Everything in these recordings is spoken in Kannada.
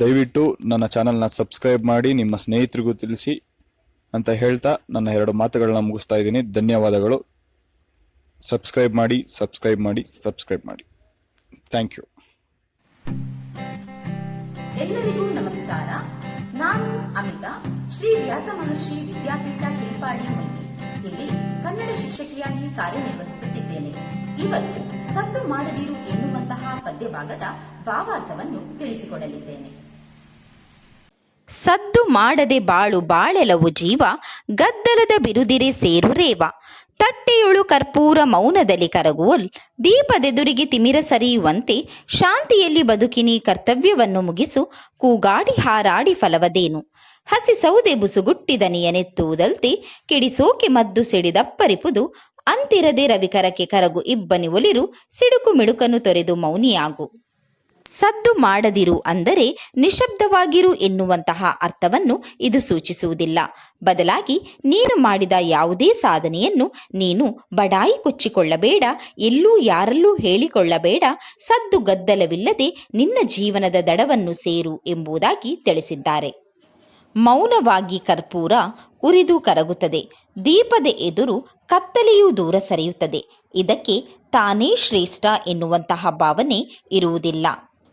ದಯವಿಟ್ಟು ನನ್ನ ಚಾನಲ್ನ ಸಬ್ಸ್ಕ್ರೈಬ್ ಮಾಡಿ, ನಿಮ್ಮ ಸ್ನೇಹಿತರಿಗೂ ತಿಳಿಸಿ ಅಂತ ಹೇಳ್ತಾ ನನ್ನ 2 ಮಾತುಗಳನ್ನ ಮುಗಿಸ್ತಾ ಇದ್ದೀನಿ. ಧನ್ಯವಾದಗಳು. ಸಬ್ಸ್ಕ್ರೈಬ್ ಮಾಡಿ. Thank you. ಎಲ್ಲರಿಗೂ ನಮಸ್ಕಾರ. ನಾನು ಅಮಿತಾ, ಶ್ರೀ ವ್ಯಾಸ ಮಹರ್ಷಿ ವಿದ್ಯಾಪೀಠ ಕಿಲ್ಪಾಡಿ ಮುಲ್ಕಿ ಇಲ್ಲಿ ಕನ್ನಡ ಶಿಕ್ಷಕಿಯಾಗಿ ಕಾರ್ಯನಿರ್ವಹಿಸುತ್ತಿದ್ದೇನೆ. ಇವತ್ತು ಸದ್ದು ಮಾಡದಿರು ಎನ್ನುವಂತಹ ಪದ್ಯಭಾಗದ ಭಾವಾರ್ಥವನ್ನು ತಿಳಿಸಿಕೊಡಲಿದ್ದೇನೆ. ಸದ್ದು ಮಾಡದೆ ಬಾಳು ಬಾಳೆಲವು ಜೀವ, ಗದ್ದಲದ ಬಿರುದಿರೆ ಸೇರು ರೇವ. ತಟ್ಟೆಯೊಳು ಕರ್ಪೂರ ಮೌನದಲ್ಲಿ ಕರಗುವಲ್, ದೀಪದೆದುರಿಗೆ ತಿಮಿರ ಸರಿಯುವಂತೆ ಶಾಂತಿಯಲ್ಲಿ ಬದುಕಿನಿ ಕರ್ತವ್ಯವನ್ನು ಮುಗಿಸು, ಕೂಗಾಡಿ ಹಾರಾಡಿ ಫಲವದೇನು. ಹಸಿ ಸೌದೆ ಬುಸುಗುಟ್ಟಿದನಿಯನೆತ್ತುವುದಲ್ತೆ, ಕಿಡಿಸೋಕೆ ಮದ್ದು ಸಿಡಿದಪ್ಪರಿಪುದು. ಅಂತಿರದೆ ರವಿಕರಕ್ಕೆ ಕರಗು ಇಬ್ಬನಿ ಒಲಿರು, ಸಿಡುಕು ಮಿಡುಕನ್ನು ತೊರೆದು ಮೌನಿಯಾಗು. ಸದ್ದು ಮಾಡದಿರು ಅಂದರೆ ನಿಶಬ್ದವಾಗಿರು ಎನ್ನುವಂತಹ ಅರ್ಥವನ್ನು ಇದು ಸೂಚಿಸುವುದಿಲ್ಲ. ಬದಲಾಗಿ ನೀನು ಮಾಡಿದ ಯಾವುದೇ ಸಾಧನೆಯನ್ನು ನೀನು ಬಡಾಯಿ ಕೊಚ್ಚಿಕೊಳ್ಳಬೇಡ, ಎಲ್ಲೂ ಯಾರಲ್ಲೂ ಹೇಳಿಕೊಳ್ಳಬೇಡ, ಸದ್ದು ಗದ್ದಲವಿಲ್ಲದೆ ನಿನ್ನ ಜೀವನದ ದಡವನ್ನು ಸೇರು ಎಂಬುದಾಗಿ ತಿಳಿಸಿದ್ದಾರೆ. ಮೌನವಾಗಿ ಕರ್ಪೂರ ಉರಿದು ಕರಗುತ್ತದೆ, ದೀಪದ ಎದುರು ಕತ್ತಲೆಯೂ ದೂರ ಸರಿಯುತ್ತದೆ. ಇದಕ್ಕೆ ತಾನೇ ಶ್ರೇಷ್ಠ ಎನ್ನುವಂತಹ ಭಾವನೆ ಇರುವುದಿಲ್ಲ.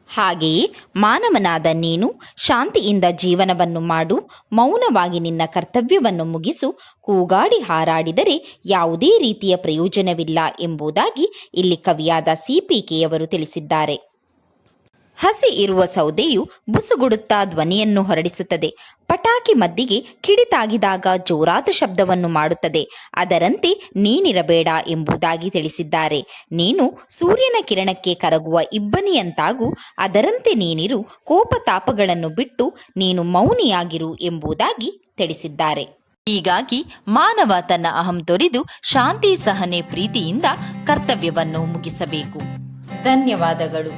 ಹಾಗೆಯೇ ಮಾನವನಾದ ನೀನು ಶಾಂತಿಯಿಂದ ಜೀವನವನ್ನು ಮಾಡು, ಮೌನವಾಗಿ ನಿನ್ನ ಕರ್ತವ್ಯವನ್ನು ಮುಗಿಸು. ಕೂಗಾಡಿ ಹಾರಾಡಿದರೆ ಯಾವುದೇ ರೀತಿಯ ಪ್ರಯೋಜನವಿಲ್ಲ ಎಂಬುದಾಗಿ ಇಲ್ಲಿ ಕವಿಯಾದ CPKಯವರು ತಿಳಿಸಿದ್ದಾರೆ. ಹಸಿ ಇರುವ ಸೌದೆಯು ಬುಸುಗುಡುತ್ತಾ ಧ್ವನಿಯನ್ನು ಹೊರಡಿಸುತ್ತದೆ. ಪಟಾಕಿ ಮದ್ದಿಗೆ ಕಿಡಿತಾಗಿದಾಗ ಜೋರಾದ ಶಬ್ದವನ್ನು ಮಾಡುತ್ತದೆ. ಅದರಂತೆ ನೀನಿರಬೇಡ ಎಂಬುದಾಗಿ ತಿಳಿಸಿದ್ದಾರೆ. ನೀನು ಸೂರ್ಯನ ಕಿರಣಕ್ಕೆ ಕರಗುವ ಇಬ್ಬನಿಯಂತಾಗೂ, ಅದರಂತೆ ನೀನಿರು, ಕೋಪತಾಪಗಳನ್ನು ಬಿಟ್ಟು ನೀನು ಮೌನಿಯಾಗಿರು ಎಂಬುದಾಗಿ ತಿಳಿಸಿದ್ದಾರೆ. ಹೀಗಾಗಿ ಮಾನವ ತನ್ನ ಅಹಂ ತೊರೆದು ಶಾಂತಿ, ಸಹನೆ, ಪ್ರೀತಿಯಿಂದ ಕರ್ತವ್ಯವನ್ನು ಮುಗಿಸಬೇಕು. ಧನ್ಯವಾದಗಳು.